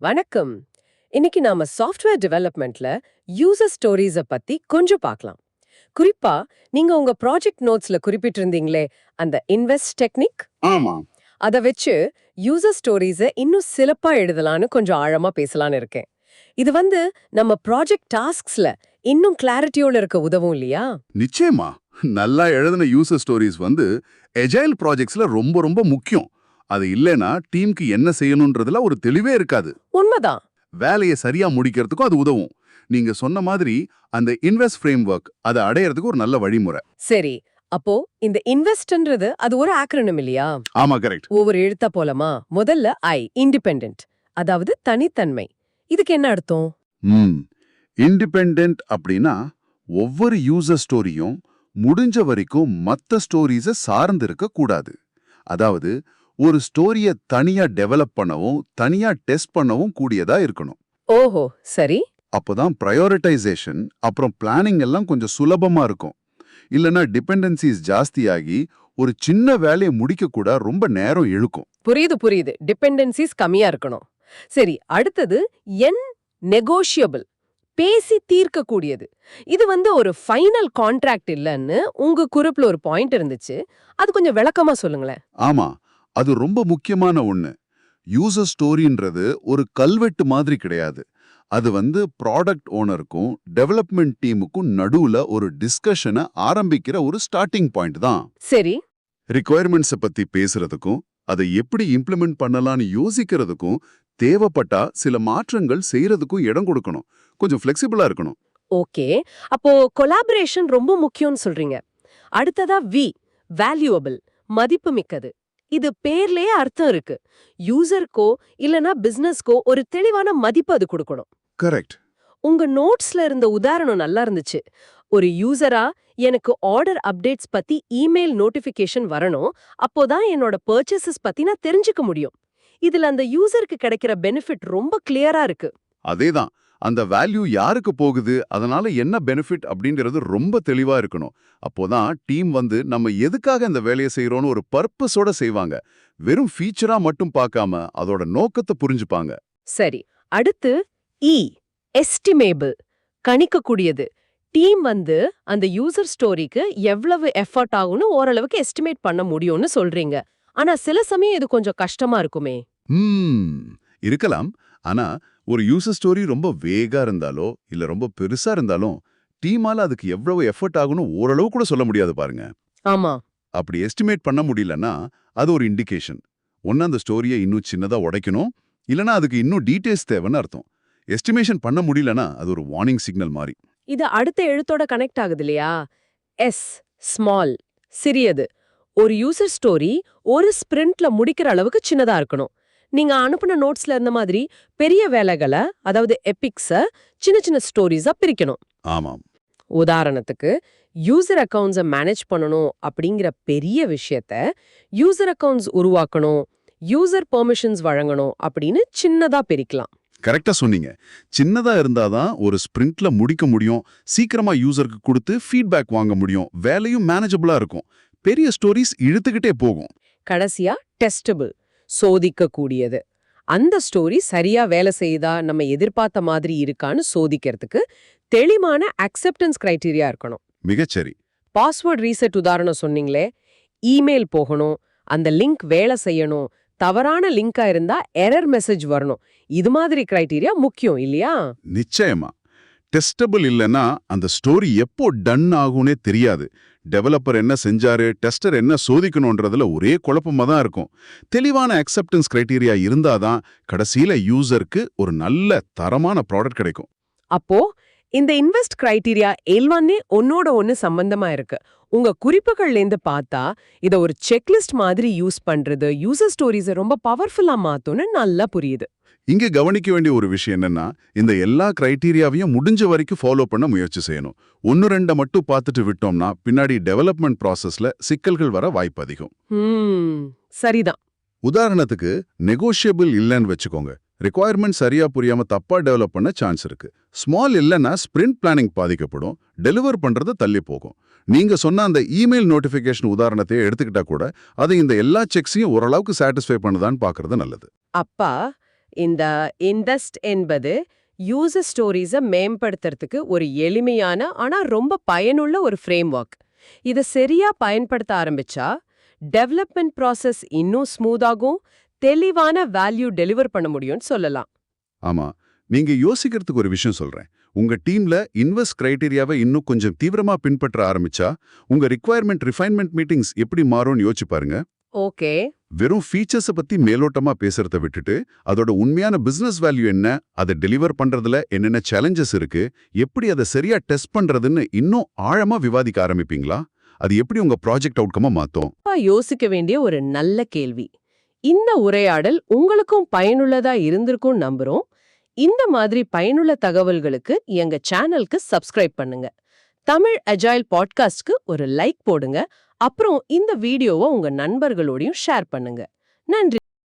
வணக்கம். இன்னைக்கு நாம சாஃப்ட்வேர் டெவலப்மெண்ட்ல யூசர் ஸ்டோரிஸ பத்தி கொஞ்சம் பார்க்கலாம். குறிப்பா நீங்க உங்க ப்ராஜெக்ட் நோட்ஸ்ல குறிப்பிட்டிருந்தீங்களே அந்த இன்வெஸ்ட் டெக்னிக், ஆமா. அத வச்சு யூசர் ஸ்டோரிஸ இன்னும் சிறப்பா எழுதலாம்னு கொஞ்சம் ஆழமா பேசலாம்னு இருக்கேன். இது நம்ம ப்ராஜெக்ட் டாஸ்க்ஸ்ல இன்னும் கிளாரிட்டியோட இருக்க உதவும் இல்லையா? நிச்சயமா. நல்லா எழுதின யூசர் ஸ்டோரிஸ் எஜைல் ப்ராஜெக்ட்ஸ்ல ரொம்ப ரொம்ப முக்கியம். அது இல்லைன்னா டீமுக்கு என்ன செய்யணும்ன்றதுல ஒரு தெளிவே இருக்காது. உண்மைதான். வேலையை சரியா முடிக்கிறதுக்கும் அது உதவும். நீங்க சொன்ன மாதிரி அந்த இன்வெஸ்ட் ஃப்ரேம்வொர்க் அதை அடையறதுக்கு ஒரு நல்ல வழிமுறை. சரி, அப்போ இந்த இன்வெஸ்ட்ன்றது அது ஒரு ஆக்ரோனிம் இல்லையா? ஆமா, கரெக்ட். ஒவ்வொரு எழுத்தா போலமா? முதல்ல இண்டிபெண்டன்ட், அதாவது தனித்தன்மை. இதுக்கு என்ன அர்த்தம்? இண்டிபெண்டன்ட் அப்படின்னா ஒவ்வொரு யூசர் ஸ்டோரியும் முடிஞ்ச வரைக்கும் மத்த ஸ்டோரிஸை சார்ந்து இருக்க கூடாது. அதாவது ஒரு ஸ்டோரிய தனியா டெவலப் பண்ணவும் தனியா டெஸ்ட் பண்ணவும் கூடியதா இருக்கணும். ஓஹோ, சரி. அப்போதான் ப்ரையாரிட்டைசேஷன் அப்புறம் பிளானிங் எல்லாம் கொஞ்சம் சுலபமா இருக்கும். இல்லனா டிபெண்டன்சிஸ் ஜாஸ்தியாகி ஒரு சின்ன வேலையை முடிக்க கூட ரொம்ப நேரம் இழுக்கும். புரியுது. டிபெண்டன்சிஸ் கம்மியா இருக்கணும். சரி, அடுத்தது என் நெகோஷியபிள், பேசி தீர்க்க கூடியது. இது ஒரு ஃபைனல் கான்ட்ராக்ட் இல்லன்னு உங்க குறிப்புல ஒரு பாயிண்ட் இருந்துச்சு. அது கொஞ்சம் விளக்கமா சொல்லுங்களேன். ஆமா, அது ரொம்ப முக்கியமான ஒண்ணு. யூசர் ஸ்டோரின்றது ஒரு கல்வெட்டு மாதிரி கிடையாது. அது ப்ராடக்ட் ஓனருக்கும் டெவலப்மெண்ட் டீமுக்கும் நடுவுல ஒரு டிஸ்கஷனை ஆரம்பிக்கிற ஒரு ஸ்டார்டிங் பாயிண்ட் தான். சரி. ரிக்வயர்மெண்ட்ஸை பத்தி பேசுறதுக்கும் அதை எப்படி இம்ப்ளிமெண்ட் பண்ணலாம்னு யோசிக்கிறதுக்கும் தேவைப்பட்டா சில மாற்றங்கள் செய்யறதுக்கும் இடம் கொடுக்கணும். கொஞ்சம் ஃபிளெக்சிபிளா இருக்கணும். ஓகே, அப்போ கொலாபரேஷன் ரொம்ப முக்கியம்னு சொல்றீங்க. அடுத்ததா வேல்யூபிள், மதிப்புமிக்கது. இது பேர்லயே அர்த்தம் இருக்கு. யூசருக்கோ இல்லனா பிசினஸ்க்கோ ஒரு தெளிவான மதிப்பு அது கொடுக்கணும். கரெக்ட். உங்க நோட்ஸ்ல இருந்த உதாரணம் நல்லா இருந்துச்சு. ஒரு யூசரா எனக்கு ஆர்டர் அப்டேட்ஸ் பத்தி இமெயில் நோட்டிபிகேஷன் வரணும், அப்போதான் என்னோட பர்ச்சேசஸ் பத்தி நான் தெரிஞ்சுக்க முடியும். இதுல அந்த யூசருக்கு கிடைக்கிற பெனிஃபிட் ரொம்ப கிளியரா இருக்கு. அதேதான். அந்த வேல்யூ யாருக்கு போகுது, அதனால என்ன பெனிஃபிட் அப்படிங்கிறது ரொம்ப தெளிவா இருக்கணும். அப்போதான் டீம் நம்ம எதுக்காக இந்த வேலையை செய்யறோம்னு ஒரு பர்பஸோட செய்வாங்க. வெறும் ஃபீச்சரா மட்டும் பார்க்காம அதோட நோக்கத்தை புரிஞ்சுப்பாங்க. சரி, அடுத்து எஸ்டிமேபிள், கணிக்கக்கூடியது. டீம் அந்த யூசர் ஸ்டோரிக்கு எவ்வளவு எஃபர்ட் ஆகும்னு ஓரளவுக்கு எஸ்டிமேட் பண்ண முடியும்னு சொல்றீங்க. ஆனா சில சமயம் இது கொஞ்சம் கஷ்டமா இருக்குமே. இருக்கலாம். ஆனா ஒரு யூசர் ஸ்டோரி ரொம்ப வேகா இருந்தாலோ இல்ல ரொம்ப பெருசா இருந்தாலும் டீமால அதுக்கு எவ்வளவு எஃபர்ட் ஆகும்னு ஓரளவு கூட சொல்ல முடியாது பாருங்க. ஆமா. அப்படி எஸ்டிமேட் பண்ண முடியலன்னா அது ஒரு இண்டிகேஷன். ஒன்னு அந்த ஸ்டோரியை இன்னும் சின்னதா உடைக்கணும், இல்லனா அதுக்கு இன்னும் டீடைல்ஸ் தேவைன்னு அர்த்தம். எஸ்டிமேஷன் பண்ண முடியலனா அது ஒரு வார்னிங் சிக்னல் மாதிரி. இது அடுத்த எழுத்தோட கனெக்ட் ஆகுது இல்லையா? ஸ்மால், சிறியது. ஒரு யூசர் ஸ்டோரி ஒரு ஸ்பிரிண்ட்ல முடிக்கிற அளவுக்கு சின்னதா இருக்கணும். நீங்க அனுப்புன நோட்ஸ்ல இருந்த மாதிரி பெரிய வேலைகளை, அதாவது எபிக்ஸ சின்ன சின்ன ஸ்டோரிஸா பிரிக்கணும். ஆமாம். உதாரணத்துக்கு யூசர் அக்கவுண்ட்ஸை மேனேஜ் பண்ணணும் அப்படிங்கிற பெரிய விஷயத்த யூசர் அக்கவுண்ட்ஸ் உருவாக்கணும், யூசர் பெர்மிஷன்ஸ் வழங்கணும் அப்படின்னு சின்னதா பிரிக்கலாம். கரெக்டா சொன்னீங்க. சின்னதா இருந்தாதான் ஒரு ஸ்பிரிண்ட்ல முடிக்க முடியும், சீக்கிரமா யூசருக்கு கொடுத்து ஃபீட்பேக் வாங்க முடியும், வேலையும் மேனேஜபிளா இருக்கும். பெரிய ஸ்டோரிஸ் இழுத்துக்கிட்டே போகும். கடைசியா டெஸ்டபிள், சோதிக்க கூடியது. அந்த ஸ்டோரி சரியா வேலை செய்யுதா, நம்ம எதிர்பார்த்த மாதிரி இருக்கான்னு சோதிக்கிறதுக்கு தெளிவான அக்செப்டன்ஸ் கிரைட்டீரியா இருக்கணும். மிகச்சரி. பாஸ்வேர்ட் ரீசெட் உதாரணம் சொன்னீங்களே, இமெயில் போகணும், அந்த லிங்க் வேலை செய்யணும், தவறான லிங்கா இருந்தா எரர் மெசேஜ் வரணும். இது மாதிரி கிரைட்டீரியா முக்கியம் இல்லையா? நிச்சயமா. டெஸ்டபிள் இல்லைன்னா அந்த ஸ்டோரி எப்போ டன் ஆகும்னே தெரியாது. டெவலப்பர் என்ன செஞ்சாரு, டெஸ்டர் என்ன சோதிக்கணும்ன்றதுல ஒரே குழப்பமா தான் இருக்கும். தெளிவான அக்செப்டன்ஸ் கிரைட்டீரியா இருந்தாதான் கடைசியில யூசருக்கு ஒரு நல்ல தரமான ப்ராடக்ட் கிடைக்கும். அப்போ இந்த இன்வெஸ்ட் கிரைட்டீரியா எல்வன்னே ஒன்னோட ஒன்னு சம்பந்தமா இருக்கு. உங்க குறிப்புகள்ல இருந்து பார்த்தா இத ஒரு செக்லிஸ்ட் மாதிரி யூஸ் பண்றது யூசர் ஸ்டோரிஸை ரொம்ப பவர்ஃபுல்லா மாத்தும்னு நல்லா புரியுது. இங்க கவனிக்க வேண்டிய ஒரு விஷயம் என்னன்னா, இந்த எல்லா கிரைட்டீரியாவையும் முடிஞ்ச வரைக்கும் ஃபாலோ பண்ண முயற்சி செய்யணும். 1-2 மட்டும் பார்த்துட்டு விட்டோம்னா பின்னாடி டெவலப்மெண்ட் ப்ராசஸ்ல சிக்கல்கள் வர வாய்ப்பு அதிகம். சரிதான். உதாரணத்துக்கு நெகோஷியபிள் இல்லைன்னு வச்சுக்கோங்க. ரிக்வயர்மெண்ட் சரியா புரியாம தப்பா டெவலப் பண்ண சான்ஸ் இருக்கு. ஸ்மால் இல்லைன்னா ஸ்பிரிண்ட் பிளானிங் பாதிக்கப்படும், டெலிவர் பண்றது தள்ளி போகும். நீங்க சொன்ன அந்த இமெயில் நோட்டிபிகேஷன் உதாரணத்தையே எடுத்துக்கிட்டா கூட அது இந்த எல்லா செக்ஸையும் ஓரளவுக்கு சாட்டிஸ்ஃபை பண்ணுதான்னு பாக்குறது நல்லது. அப்பா இந்த இன்வெஸ்ட் என்பது யூசர் ஸ்டோரிஸை மேம்படுத்துறதுக்கு ஒரு எளிமையான ஆனா ரொம்ப பயனுள்ள ஒரு ஃப்ரேம் ஒர்க். இதை சரியா பயன்படுத்த ஆரம்பிச்சா டெவலப்மெண்ட் ப்ராசஸ் இன்னும் ஸ்மூத்தாகும், தெளிவான வேல்யூ டெலிவர் பண்ண முடியும்னு சொல்லலாம். ஆமா, நீங்க யோசிக்கிறதுக்கு ஒரு விஷயம் சொல்றேன். உங்க டீம்ல இன்வெஸ்ட் கிரைட்டீரியாவை இன்னும் கொஞ்சம் தீவிரமா பின்பற்ற ஆரம்பிச்சா உங்க ரிக்வயர்மெண்ட் ரிஃபைன்மெண்ட் மீட்டிங்ஸ் எப்படி மாறும்னு யோசிச்சு பாருங்க. ஓகே. வெறும் ஃபீச்சர்ஸை பத்தி மேலோட்டமா பேசுறத விட்டுட்டு அதோட உண்மையான பிசினஸ் வேல்யூ என்ன, அதை டெலிவர் பண்றதுல என்னென்ன சேலஞ்சஸ் இருக்கு, எப்படி அதை சரியா டெஸ்ட் பண்றதுன்னு இன்னும் ஆழமா விவாதிக்க ஆரம்பிப்பீங்களா? அது எப்படி உங்க ப்ராஜெக்ட் அவுட்கமா மாத்தும்? யோசிக்க வேண்டிய ஒரு நல்ல கேள்வி. இந்த உரையாடல் உங்களுக்கும் பயனுள்ளதா இருந்திருக்கும் நம்புறோம். இந்த மாதிரி பயனுள்ள தகவல்களுக்கு எங்க சேனலுக்கு சப்ஸ்கிரைப் பண்ணுங்க. தமிழ் அஜாயில் பாட்காஸ்ட்க்கு ஒரு லைக் போடுங்க. அப்புறம் இந்த வீடியோவை உங்க நண்பர்களோடையும் ஷேர் பண்ணுங்க. நன்றி.